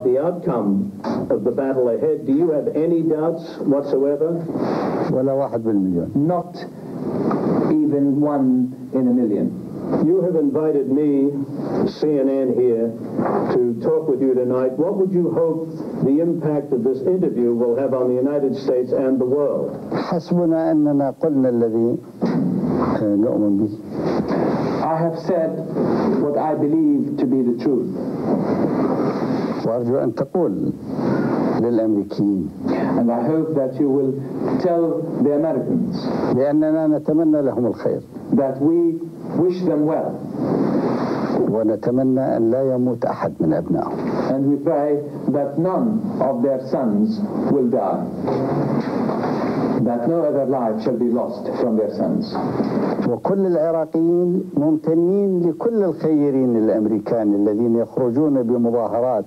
The outcome of the battle ahead, do you have any doubts whatsoever? ولا 1%. Not even 1 in a million. You have invited me, CNN here, to talk with you tonight. What would you hope the impact of this interview will have on the United States and the world? حسبنا أننا قلنا الذي نؤمن به. I have said what I believe to be the truth. وأرجو أن تقول للأمريكيين. And I hope that you will tell the Americans بأننا نتمنى لهم الخير. That we wish them well. ونتمنى أن لا يموت أحد من أبنائهم. And we pray that none of their sons will die. That no other life shall be lost from their sons. وكل العراقيين ممتنين لكل الخيرين الأمريكان الذين يخرجون بمظاهرات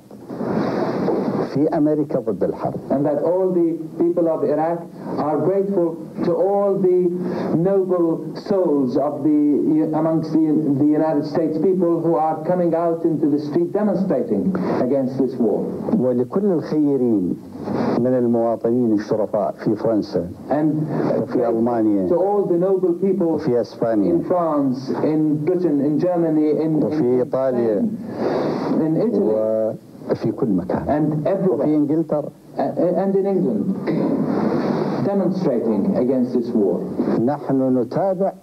في أمريكا ضد الحرب. And that all the people of Iraq are grateful to all the noble souls of amongst the United States people who are coming out into the street demonstrating against this war. ولكل الخيرين من المواطنين الشرفاء في فرنسا وفي ألمانيا to all the noble people وفي أسبانيا in France, in Britain, in Germany, وفي إيطاليا in Italy وفي كل مكان and everywhere وفي إنجلترا and in England demonstrating against this war. نحن نتابع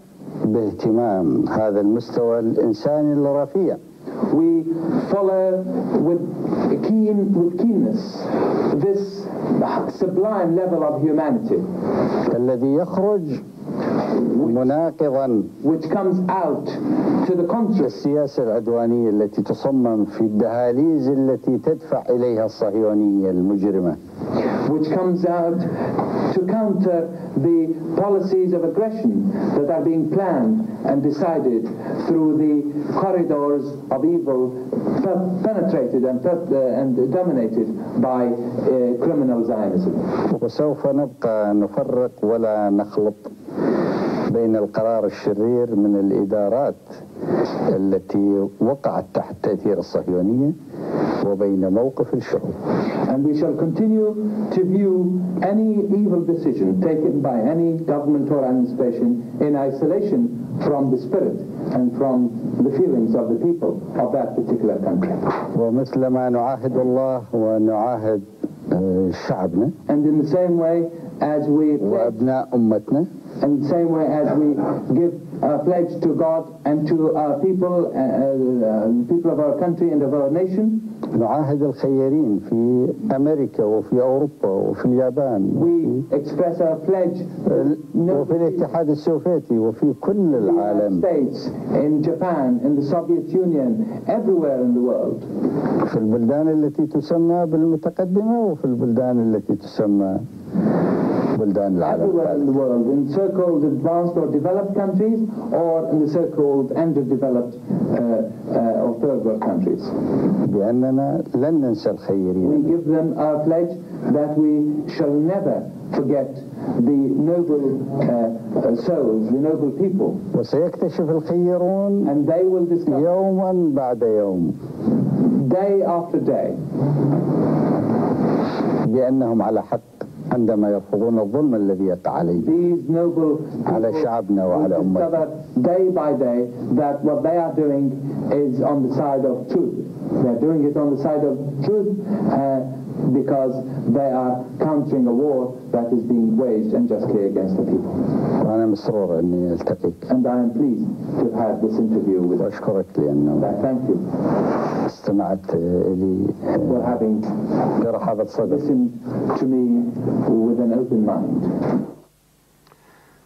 باهتمام هذا المستوى الإنساني الرفيع. We follow with keenness this sublime level of humanity الذي يخرج مناقضا which comes out to the contrary السياسة العدوانية التي تصمم في الدهاليز التي تدفع إليها الصهيونية المجرمة. Which comes out to counter the policies of aggression that are being planned and decided through the corridors of evil penetrated and dominated by criminal Zionism. وسوف نبقى نفرق ولا نخلط بين القرار الشرير من الإدارات التي وقعت تحت تأثير الصهيونية وبين موقف الشعوب. And we shall continue to view any evil decision taken by any government or administration in isolation from the spirit and from the feelings of the people of that particular country. ومثل ما نعاهد الله ونعاهد شعبنا. And in the same way as we وأبناء أمتنا. In the same way as we give a pledge to God and to our people, people of our country and of our nation. نعاهد الخيرين في أمريكا وفي أوروبا وفي اليابان. We express our pledge وفي الاتحاد السوفيتي وفي كل العالم. States, in Japan, in the Soviet Union, everywhere in the world. في البلدان التي تسمى بالمتقدمة وفي البلدان التي تسمى بلدان العالم. Everywhere in the world, in so-called advanced or developed countries, or in the so-called underdeveloped or third world countries. بأننا لن ننسى الخيرين. We give them our pledge that we shall never forget the noble souls, the noble people. وسيكتشف الخيرون and they will discover يوما بعد يوم day after day بأنهم على حق عندما يرفضون الظلم الذي يقع عليهم على شعبنا وعلى أمتنا. Day by day that what they are doing is on the side of truth. They're doing it on the side of truth because they are countering a war that is being waged unjustly against the people. وأنا مسرور إني ألتقيك. And I am pleased to have had this interview with you. وأشكرك لأنه thank you. استمعت لي for having برحابة صدر. listened to me with an open mind.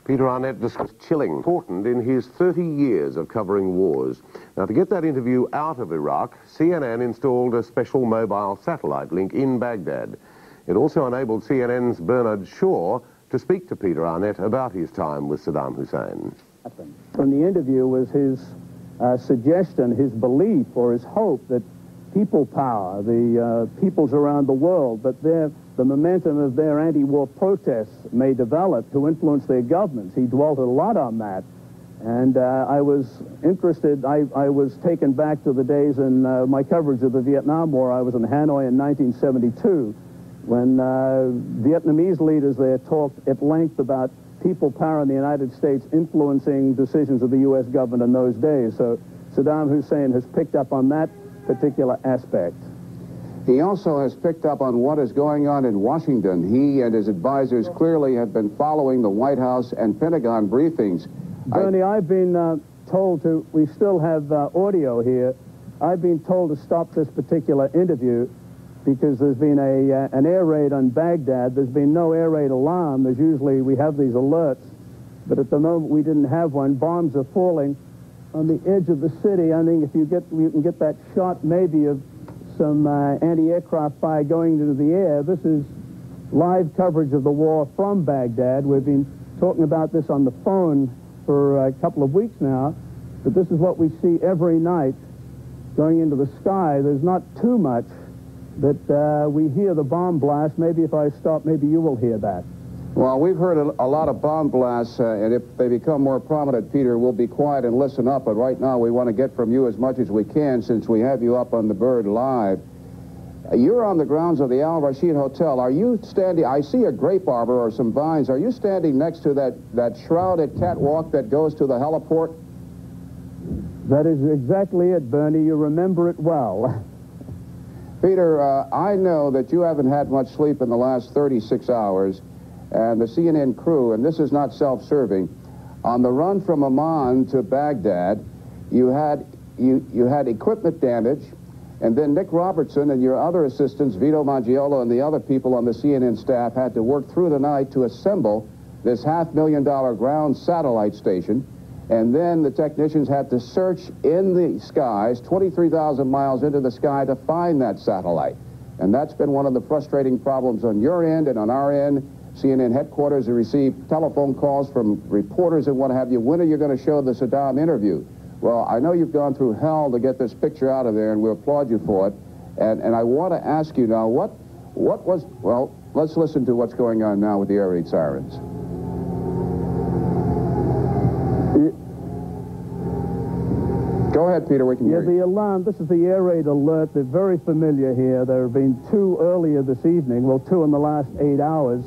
Peter Arnett discussed chilling, important in his 30 years of covering wars. Now, to get that interview out of Iraq, CNN installed a special mobile satellite link in Baghdad. It also enabled CNN's Bernard Shaw to speak to Peter Arnett about his time with Saddam Hussein. From the interview was his suggestion, his belief or his hope that people power, the peoples around the world, that the momentum of their anti-war protests may develop to influence their governments. He dwelt a lot on that. And I was interested, I was taken back to the days in my coverage of the Vietnam War. I was in Hanoi in 1972 when Vietnamese leaders there talked at length about people power in the United States influencing decisions of the U.S. government in those days. So Saddam Hussein has picked up on that particular aspect. He also has picked up on what is going on in Washington. He and his advisors clearly have been following the White House and Pentagon briefings. Bernie, I've been told to, we still have audio here, I've been told to stop this particular interview because there's been an air raid on Baghdad. There's been no air raid alarm. There's usually, we have these alerts, but at the moment we didn't have one. Bombs are falling on the edge of the city. I think if you can get that shot maybe of some anti-aircraft fire going into the air. This is live coverage of the war from Baghdad. We've been talking about this on the phone for a couple of weeks now, but this is what we see every night going into the sky. There's not too much, but we hear the bomb blast. Maybe if I stop, maybe you will hear that. Well, we've heard a lot of bomb blasts, and if they become more prominent, Peter, we'll be quiet and listen up. But right now, we want to get from you as much as we can since we have you up on the Bird Live. You're on the grounds of the Al Rashid Hotel. Are you standing? I see a grape arbor or some vines. Are you standing next to that shrouded catwalk that goes to the heliport? That is exactly it, Bernie. You remember it well. Peter, I know that you haven't had much sleep in the last 36 hours. And the CNN crew, and this is not self-serving, on the run from Amman to Baghdad, you had equipment damage, and then Nick Robertson and your other assistants, Vito Mangiolo and the other people on the CNN staff, had to work through the night to assemble this $500,000 ground satellite station, and then the technicians had to search in the skies, 23,000 miles into the sky, to find that satellite. And that's been one of the frustrating problems on your end and on our end. CNN headquarters have received telephone calls from reporters and what have you. When are you going to show the Saddam interview? Well, I know you've gone through hell to get this picture out of there, and we applaud you for it. And I want to ask you now, what was, well, let's listen to what's going on now with the air raid sirens. Go ahead, Peter, we can hear you. The alarm, this is the air raid alert. They're very familiar here. There have been 2 earlier this evening, well, 2 in the last 8 hours.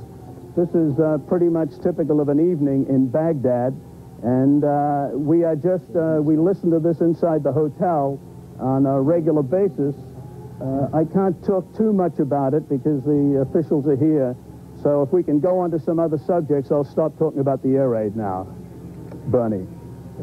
This is pretty much typical of an evening in Baghdad, and we listen to this inside the hotel on a regular basis. I can't talk too much about it because the officials are here, so if we can go on to some other subjects, I'll stop talking about the air raid now. Bernie.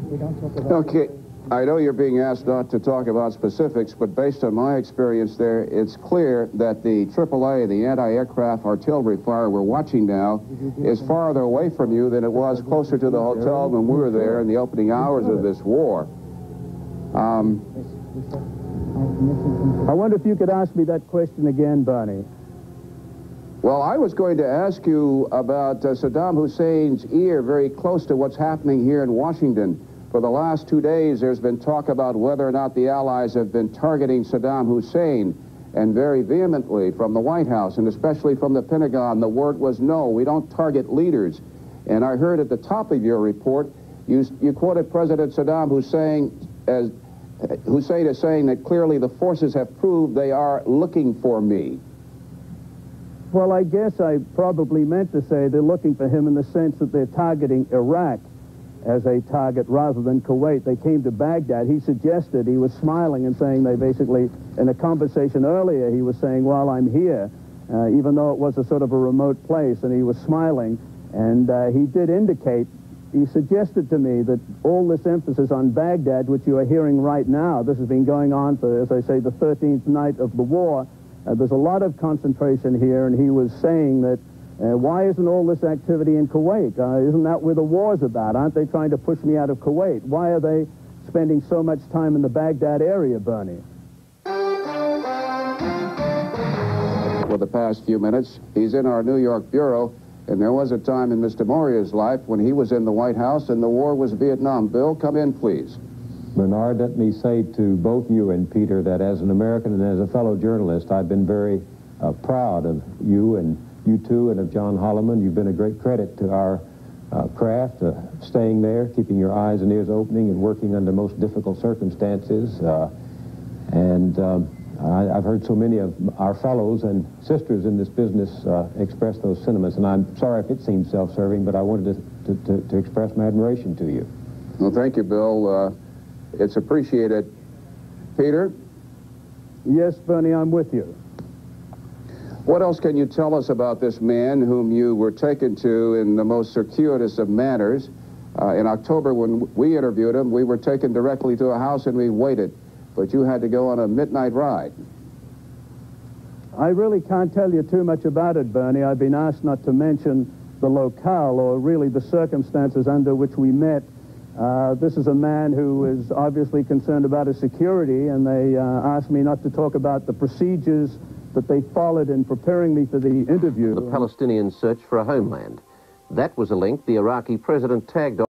We don't talk about okay. I know you're being asked not to talk about specifics, but based on my experience there, it's clear that the AAA, the anti-aircraft artillery fire we're watching now, is farther away from you than it was closer to the hotel when we were there in the opening hours of this war. I wonder if you could ask me that question again, Bernie. Well, I was going to ask you about Saddam Hussein's ear very close to what's happening here in Washington. For the last 2 days, there's been talk about whether or not the Allies have been targeting Saddam Hussein, and very vehemently from the White House, and especially from the Pentagon, the word was no, we don't target leaders. And I heard at the top of your report, you quoted President Saddam Hussein as saying that clearly the forces have proved they are looking for me. Well, I guess I probably meant to say they're looking for him in the sense that they're targeting Iraq as a target rather than Kuwait. They came to Baghdad. He suggested, he was smiling and saying they basically, in a conversation earlier, he was saying, well, I'm here, even though it was a sort of a remote place, and he was smiling. And he did indicate, he suggested to me that all this emphasis on Baghdad, which you are hearing right now, this has been going on for, as I say, the 13th night of the war. There's a lot of concentration here, and he was saying that why isn't all this activity in Kuwait? Isn't that where the war's about? Aren't they trying to push me out of Kuwait? Why are they spending so much time in the Baghdad area, Bernie? For the past few minutes, he's in our New York bureau, and there was a time in Mr. Moria's life when he was in the White House and the war was Vietnam. Bill, come in, please. Bernard, let me say to both you and Peter that as an American and as a fellow journalist, I've been very proud of you and you two and of John Holloman. You've been a great credit to our craft, staying there, keeping your eyes and ears opening and working under most difficult circumstances. I've heard so many of our fellows and sisters in this business express those sentiments, and I'm sorry if it seems self-serving, but I wanted to express my admiration to you. Well, thank you, Bill. It's appreciated. Peter? Yes, Bernie, I'm with you. What else can you tell us about this man whom you were taken to in the most circuitous of manners? In October, when we interviewed him, we were taken directly to a house and we waited, but you had to go on a midnight ride. I really can't tell you too much about it, Bernie. I've been asked not to mention the locale or really the circumstances under which we met. This is a man who is obviously concerned about his security, and they asked me not to talk about the procedures that they followed in preparing me for the interview. The Palestinian search for a homeland. That was a link the Iraqi president tagged on.